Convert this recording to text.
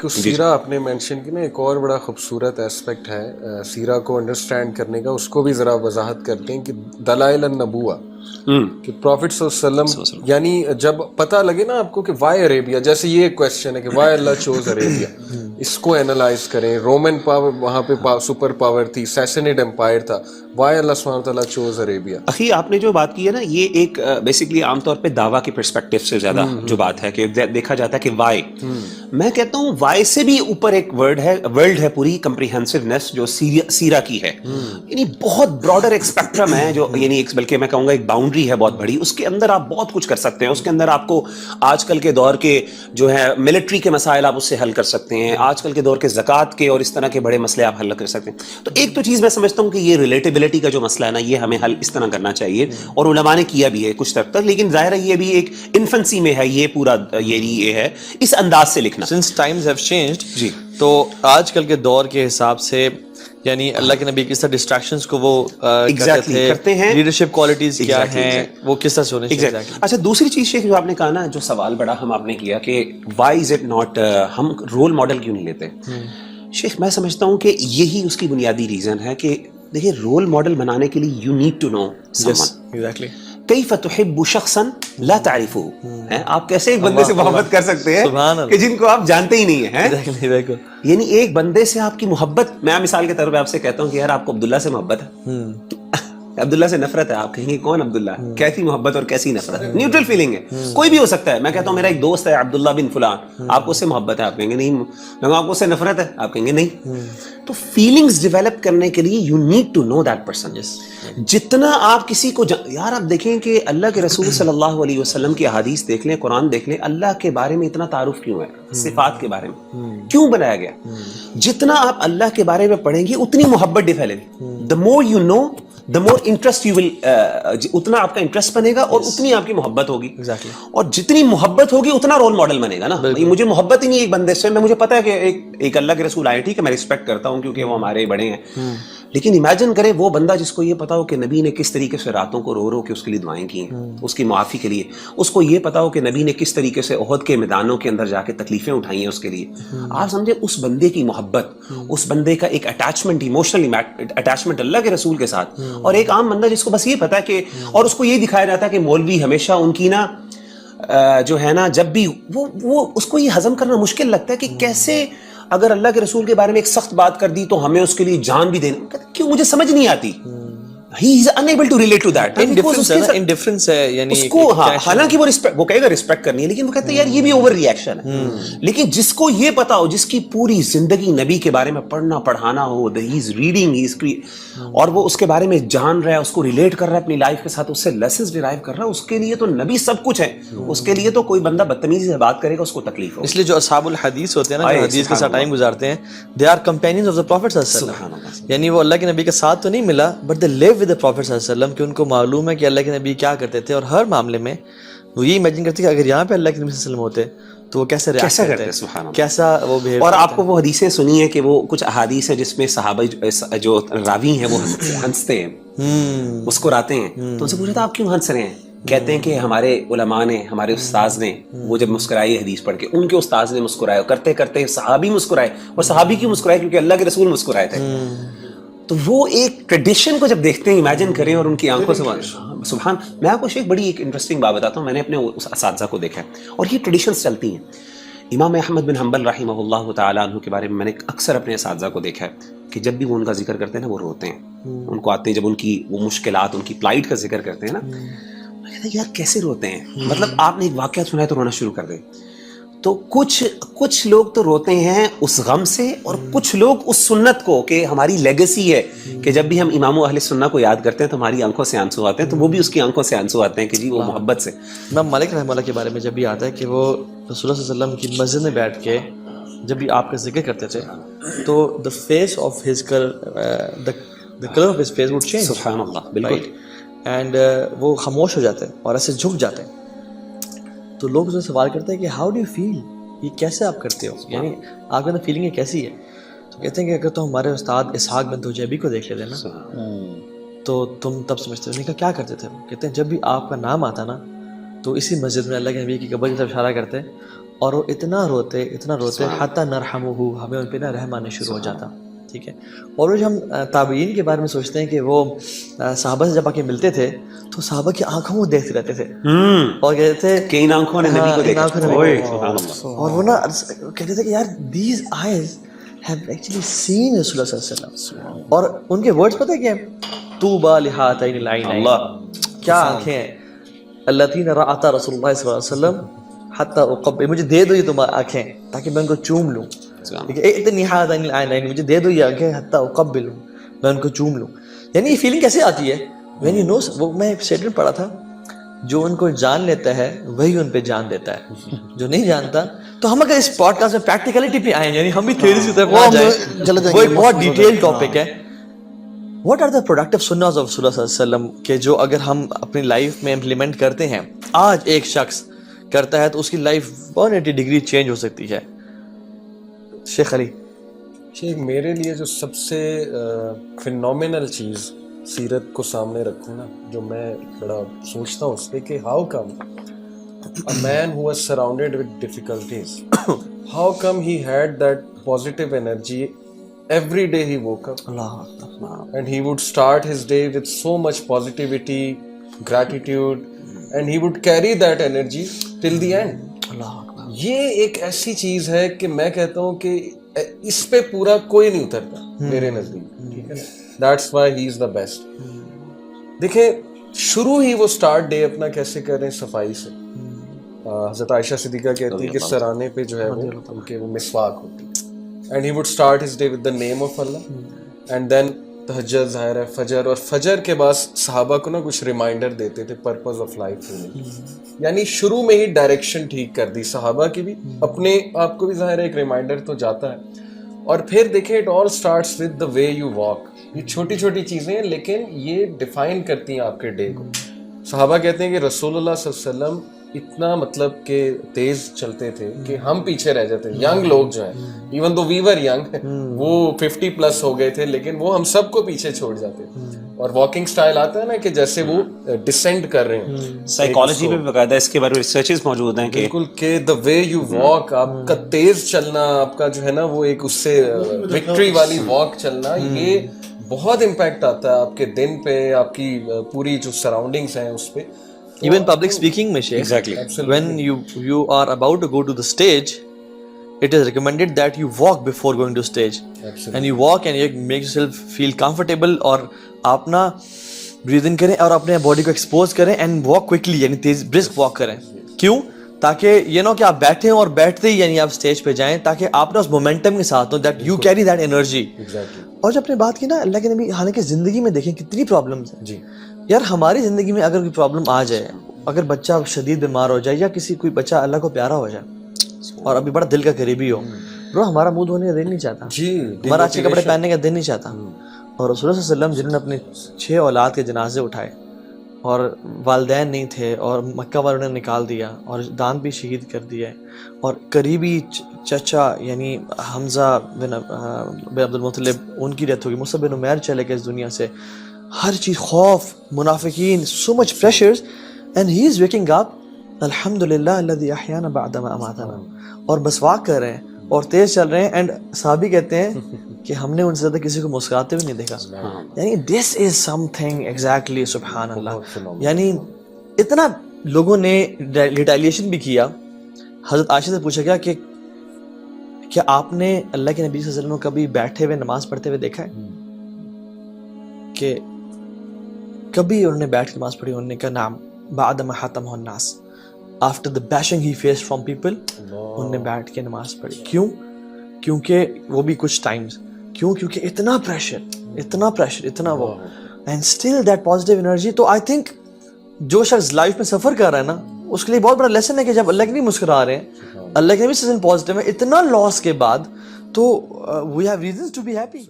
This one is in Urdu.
ایک سیرہ آپ نے مینشن کی نا، ایک اور بڑا خوبصورت اسپیکٹ ہے سیرہ کو انڈرسٹینڈ کرنے کا، اس کو بھی ذرا وضاحت کرتے ہیں کہ دلائل النبوہ، کہ پروفٹ صلی اللہ علیہ وسلم، یعنی جب پتہ لگے نا آپ کو کہ وائی عربیہ، جیسے یہ ایک کویشچن ہے کہ وائی اللہ چوز عربیہ، اس کو اینالائز کریں. رومن پاور وہاں پہ سپر پاور تھی، سیسنیڈ امپائر تھا، وائی اللہ سبحانہ وتعالیٰ چوز عربیہ. اخی آپ نے جو بات کی ہے نا، یہ ایک بیسیکلی عام طور پہ دعویٰ کے پرسپیکٹو سے زیادہ جو بات ہے کہ دیکھا جاتا ہے کہ وائی، میں کہتا ہوں وائی سے بھی اوپر ایک ورڈ ہے پوری کمپریہنسونیس جو سیرہ کی ہے، یعنی بہت براڈر ایک اسپیکٹرم ہے، جو یعنی بلکہ میں کہوں گا ایک باؤنڈری ہے بہت بڑی، اس کے اندر آپ بہت کچھ کر سکتے ہیں. اس کے اندر آپ کو آج کل کے دور کے جو ہے ملٹری کے مسائل آپ اس سے حل کر سکتے ہیں، آج کل کے دور کے زکوٰۃ کے اور اس طرح کے بڑے مسئلے آپ حل کر سکتے ہیں. تو ایک تو چیز میں سمجھتا ہوں کہ یہ ریلیٹیبلٹی کا جو مسئلہ ہے نا، یہ ہمیں حل اس طرح کرنا چاہیے، اور علماء نے کیا بھی ہے کچھ حد تک، لیکن ظاہر ہے یہ بھی ایک انفنسی میں ہے، یہ پورا یہ ہے اس انداز سے لکھنا. سنس ٹائمز ہیو چینجڈ، جی، تو آج کل کے دور کے حساب سے یعنی اللہ کے نبی کس طرح ڈسٹریکشنز کو وہ کرتے ہیں، لیڈرشپ کوالٹیز کیا ہیں، وہ کس طرح سے ہونے چاہیے. اچھا، دوسری چیز شیخ جو آپ نے کہا نا، جو سوال بڑا ہم آپ نے کیا کہ وائی از اٹ ناٹ، ہم رول ماڈل کیوں نہیں لیتے؟ شیخ میں سمجھتا ہوں کہ یہی اس کی بنیادی ریزن ہے کہ دیکھیے، رول ماڈل بنانے کے لیے you need to know exactly. کیف تحب شخصا لا تعرفہ، آپ کیسے ایک بندے سے محبت کر سکتے ہیں کہ جن کو آپ جانتے ہی نہیں ہیں. یعنی ایک بندے سے آپ کی محبت، میں مثال کے طور پہ آپ سے کہتا ہوں کہ یار آپ کو عبداللہ سے محبت ہے، عبداللہ سے نفرت ہے، آپ کہیں گے کون عبداللہ، کیسی محبت اور کیسی نفرت، نیوٹرل فیلنگ ہے، کوئی بھی ہو سکتا ہے. میں کہتا ہوں میرا ایک دوست ہے عبداللہ بن فلان، آپ کو اس سے محبت ہے، آپ کہیں گے نہیں. میں آپ کو اس سے نفرت ہے، آپ کہیں گے نہیں. تو فیلنگز ڈیولپ کرنے کے لیے you need to know that person. جتنا آپ کسی کو یار آپ دیکھیں کہ اللہ کے رسول صلی اللہ علیہ وسلم کی احادیث دیکھ لیں، قرآن دیکھ لیں، اللہ کے بارے میں اتنا تعارف کیوں ہے، صفات کے بارے میں کیوں بنایا گیا؟ جتنا آپ اللہ کے بارے میں پڑھیں گے اتنی محبت develop. the more you know the more interest you will اتنا آپ کا انٹرسٹ بنے گا اور اتنی آپ کی محبت ہوگی. اور جتنی محبت ہوگی اتنا رول ماڈل بنے گا نا. مجھے محبت ہی نہیں ایک بندے سے، مجھے پتا ہے کہ ایک اللہ کے رسول آئے، ٹھیک ہے، میں ریسپیکٹ کرتا ہوں کیونکہ وہ ہمارے بڑے ہیں، لیکن امیجن کریں وہ بندہ جس کو یہ پتا ہو کہ نبی نے کس طریقے سے راتوں کو رو رو کے اس کے لیے دعائیں کی ہیں اس کی معافی کے لیے، اس کو یہ پتا ہو کہ نبی نے کس طریقے سے احد کے میدانوں کے اندر جا کے تکلیفیں اٹھائی ہیں اس کے لیے. آپ سمجھے اس بندے کی محبت، اس بندے کا ایک اٹیچمنٹ، ایموشنل اٹیچمنٹ اللہ کے رسول کے ساتھ، اور ایک عام بندہ جس کو بس یہ پتا ہے کہ، اور اس کو یہ دکھایا جاتا ہے کہ مولوی ہمیشہ ان کی نا جو ہے نا، جب بھی وہ اس کو یہ ہضم کرنا مشکل لگتا ہے کہ کیسے اگر اللہ کے رسول کے بارے میں ایک سخت بات کر دی تو ہمیں اس کے لیے جان بھی دینا، کیوں مجھے سمجھ نہیں آتی. He is unable to relate to that. Indifference ہے یعنی اس کو، حالانکہ وہ کہے گا رسپیکٹ کرنی ہے، لیکن وہ کہتا ہے یار یہ بھی اوور ریئیکشن ہے. لیکن جس کو یہ پتا ہو، جس کی پوری زندگی نبی کے بارے میں پڑھنا پڑھانا ہو، he is reading اور وہ اس کے بارے میں جان رہا ہے، اس کو ریلیٹ کر رہا ہے اپنی لائف کے ساتھ، اس سے لیسنز ڈرائیو کر رہا ہے، اس کے لیے تو نبی سب کچھ ہے. اس کے لیے تو کوئی بندہ بدتمیزی سے بات کرے گا اس کو تکلیف ہو. اس لیے جو اصحاب الحدیث ہوتے ہیں نا، جو حدیث کے ساتھ ٹائم گزارتے ہیں، they are companions of the Prophet صلی اللہ علیہ وسلم. یعنی وہ اللہ کے نبی کے ساتھ تو نہیں ملا، but they live with the Prophet صلی اللہ علیہ وسلم، کہ ان کو معلوم ہے کہ اللہ کے نبی کیا کرتے تھے، اور ہر معاملے میں وہ یہ امیجن کرتے کہ اگر یہاں پہ اللہ کے نبی صلی اللہ علیہ وسلم ہوتے تو وہ کیسے ریئیکٹ کرتے ہیں، سبحان اللہ، کیسا وہ بہیو. اور آپ کو وہ حدیثیں سنی ہیں کہ وہ کچھ احادیث ہیں جس میں صحابہ جو راوی ہیں وہ ہنستے ہیں، مسکراتے ہیں. تو ان سے پوچھا تھا آپ کیوں ہنس رہے ہیں؟ کہتے ہیں کہ ہمارے علماء نے، ہمارے استاذ نے، وہ جب مسکرائے حدیث پڑھ کے، ان کے استاذ نے مسکرائے، کرتے کرتے صحابی مسکرائے. اور صحابی کیوں مسکرائے؟ کیونکہ اللہ کے رسول مسکرائے تھے. تو وہ ایک ٹریڈیشن کو جب دیکھتے ہیں، امیجن کریں، اور ان کی آنکھوں سے سبحان. میں آپ کو ایک بڑی ایک انٹرسٹنگ بات بتاتا ہوں، میں نے اپنے اساتذہ کو دیکھا ہے اور یہ ٹریڈیشنز چلتی ہیں. امام احمد بن حنبل رحمہ اللہ تعالیٰ عنہ کے بارے میں نے اکثر اپنے اساتذہ کو دیکھا ہے کہ جب بھی وہ ان کا ذکر کرتے ہیں نا، وہ روتے ہیں. ان کو آتے ہیں جب ان کی وہ مشکلات، ان کی پلائٹ کا ذکر کرتے ہیں نا، میں کہتا ہوں یار کیسے روتے ہیں. مطلب آپ نے ایک واقعہ سنا ہے تو رونا شروع کر دیں. تو کچھ لوگ تو روتے ہیں اس غم سے، اور کچھ لوگ اس سنت کو کہ ہماری لیگیسی ہے کہ جب بھی ہم امام اہل سنہ کو یاد کرتے ہیں تو ہماری آنکھوں سے آنسو آتے ہیں، تو وہ بھی اس کی آنکھوں سے آنسو آتے ہیں کہ جی وہ محبت سے. امام مالک رحمہ اللہ کے بارے میں جب بھی آتا ہے کہ وہ رسول اللہ صلی اللہ علیہ وسلم کی مسجد میں بیٹھ کے جب بھی آپ کا ذکر کرتے تھے تو the face of his the color of his face would change. سبحان اللہ، بالکل. اینڈ وہ خاموش ہو جاتے ہیں اور ایسے جھک جاتے ہیں. تو لوگ اس سے سوال کرتے ہیں کہ ہاؤ ڈو یو فیل، یہ کیسے آپ کرتے ہو، یعنی آپ کے اندر فیلنگ کیسی ہے؟ تو کہتے ہیں کہ اگر تو ہمارے استاد اسحاق بن توجیبی کو دیکھ لیتے نا تو تم تب سمجھتے ہو. کہا کیا کرتے تھے؟ کہتے ہیں جب بھی آپ کا نام آتا نا تو اسی مسجد میں اللہ کے نبی کی قبر کی طرف اشارہ کرتے اور وہ اتنا روتے حتی نرحمہ، ہمیں ان پہ نہ رحم آنے شروع ہو جاتا. ٹھیک ہے. اور وہ جو ہم تابعین کے بارے میں سوچتے ہیں کہ وہ صحابہ سے جب آ کے ملتے تھے تو صحابہ کی آنکھوں کو دیکھتے رہتے تھے اور کہتے تھے کہ ان آنکھوں نے نبی کو دیکھا. اور وہ نا کہتے تھے کہ یار these eyes have actually seen رسول اللہ صلی اللہ علیہ وسلم. اور ان کے ورڈز پتہ ہے کیا ہے؟ طوبیٰ لہاتین العینین، کیا آنکھیں ہیں، اللتین رأتا رسول اللہ صلی اللہ علیہ وسلم حتی اقبل، مجھے دے دو یہ تم آنکھیں تاکہ میں ان کو چوم لوں. اتنی ہاتین العینین، مجھے دے دو یہ آنکھیں حتی اقبل، میں ان کو چوم لوں. یعنی یہ فیلنگ کیسے آتی ہے؟ when you know، وہ میں ایک اسٹیٹمنٹ پڑھا تھا، جو ان کو جان لیتا ہے وہی ان پہ جان دیتا ہے، جو نہیں جانتا. تو ہم اگر اس پوڈ کاسٹ میں پریکٹیکلٹی پہ آئیں، یعنی ہم بھی تھیوریز کی طرف آ جائیں، وہ ایک بہت ڈیٹیل ٹاپک ہے. واٹ آر دا پروڈکٹیو سناز آف رسول اللہ صلی اللہ علیہ وسلم کہ جو اگر ہم اپنی لائف میں امپلیمنٹ کرتے ہیں، آج ایک شخص کرتا ہے تو اس کی لائف 180 ڈگری چینج ہو سکتی ہے. شیخ علی. شیخ میرے لیے جو سب سے فینومینل چیز سیرت کو سامنے رکھوں نا، جو میں بڑا سوچتا ہوں اس پہ کہ how come a man who was surrounded with difficulties, how come he had that positive energy every day he woke up, and he would start his day with so much positivity, gratitude, and he would carry that energy till the end. یہ ایک ایسی چیز ہے کہ میں کہتا ہوں کہ اس پہ پورا کوئی نہیں اترتا میرے نزدیک. ٹھیک ہے نا، that's why he is the best. دیکھیں شروع ہی وہ سٹارٹ ڈے اپنا کیسے کر رہے ہیں، صفائی سے. حضرت عائشہ صدیقہ کہتی ہے کہ سرانے پہ جو ہے وہ ان کے وہ مسواک ہوتی ہے. And he would start his day with the name of Allah, and then تہجد، ظاہر ہے فجر، اور فجر کے بعد صحابہ کو نا کچھ ریمائنڈر دیتے تھے پرپز آف لائف میں. یعنی شروع میں ہی ڈائریکشن ٹھیک کر دی صحابہ کی بھی، اپنے آپ کو بھی ظاہر ہے ایک ریمائنڈر تو جاتا ہے. اور پھر دیکھیں it all starts with the way you walk. یہ چھوٹی چھوٹی چیزیں ہیں لیکن یہ ڈیفائن کرتی ہیں آپ کے ڈے کو. صحابہ کہتے ہیں کہ رسول اللہ صلی اللہ علیہ وسلم اتنا مطلب کہ تیز چلتے تھے کہ ہم پیچھے رہ جاتے. ینگ لوگ جو ہیں، ایون دو وی ور ینگ، وہ 50 پلس ہو گئے تھے لیکن وہ ہم سب کو پیچھے چھوڑ جاتے. اور واکنگ سٹائل آتا ہے نا کہ جیسے وہ ڈسینڈ کر رہے ہیں. سائیکالوجی میں باقاعدہ اس کے بارے میں ریسرچز موجود ہیں کہ بالکل کہ دا وے یو واک، آپ کا تیز چلنا، آپ کا جو ہے نا وہ ایک اس سے وکٹری والی واک چلنا، یہ بہت امپیکٹ آتا ہے آپ کے دن پہ، آپ کی پوری جو سراؤنڈنگس ہیں اس پہ. Even public speaking میں شیخ، when you are about to go to the stage, it is recommended that you walk before going to stage. And you walk and you make yourself feel comfortable، اور آپ نا breathe in کریں اور اپنے باڈی کو ایکسپوز کریں اینڈ واک کوئکلی، یعنی تیز برسک واک کریں. کیوں؟ تاکہ یہ نہ کہ آپ بیٹھیں اور بیٹھتے ہی یعنی آپ اسٹیج پہ جائیں، تاکہ آپ نا اس مومنٹم کے ساتھ ہو، that you carry that energy. اور جو اپنے بات کی نا اللہ کے نبی، حالانکہ زندگی میں دیکھیں کتنی پرابلمس ہیں. یار ہماری زندگی میں اگر کوئی پرابلم آ جائے، اگر بچہ شدید بیمار ہو جائے یا کسی کوئی بچہ اللہ کو پیارا ہو جائے اور ابھی بڑا دل کا قریبی ہو، برو ہمارا منہ دھونے کا دل نہیں چاہتا، ہمارا اچھے کپڑے پہننے کا دل نہیں چاہتا. اور رسول اللہ صلی اللہ علیہ وسلم جنہوں نے اپنے 6 اولاد کے جنازے اٹھائے اور والدین نہیں تھے اور مکہ والوں نے نکال دیا اور دان بھی شہید کر دیا، اور قریبی چچا یعنی حمزہ بن عبد المطلب ان کی ڈیتھ ہوگی، مصعب بن عمیر چلے گئے اس دنیا سے. ہر چیز، خوف، منافقین، سو مچ پریشرز، اینڈ ہی از ویکنگ اپ الحمدللہ الذی احیانا بعد ما اماتنا، اور بس واک کر رہے ہیں اور تیز چل رہے ہیں. اینڈ صحابی کہتے ہیں کہ ہم نے ان سے زیادہ کسی کو مسکراتے بھی نہیں دیکھا. یعنی دس از سم تھنگ ایگزیکٹلی، سبحان اللہ. یعنی اتنا لوگوں نے ریٹیلیشن بھی کیا. حضرت عائشہ سے پوچھا گیا کہ کیا آپ نے اللہ کے نبی صلی اللہ علیہ وسلم کو کبھی بیٹھے ہوئے نماز پڑھتے ہوئے دیکھا ہے؟ کہ کبھی انہوں نے بیٹھ کے نماز پڑھی؟ انہوں نے کہا نعم، بعد ما حتمہ الناس، after the bashing he faced from people، انہوں نے بیٹھ کے نماز پڑھی. کیوں؟ کیونکہ وہ بھی کچھ ٹائمز، کیونکہ اتنا پریشر، اتنا وہ، and still that positive energy. تو I think جو شخص لائف میں سفر کر رہا ہے نا، اس کے لیے بہت بڑا لیسن ہے کہ جب اللہ کے نہیں مسکرا رہے ہیں، اللہ کے بھی سیزن پازیٹیو ہے اتنا لاس کے بعد، تو we have reasons to be happy.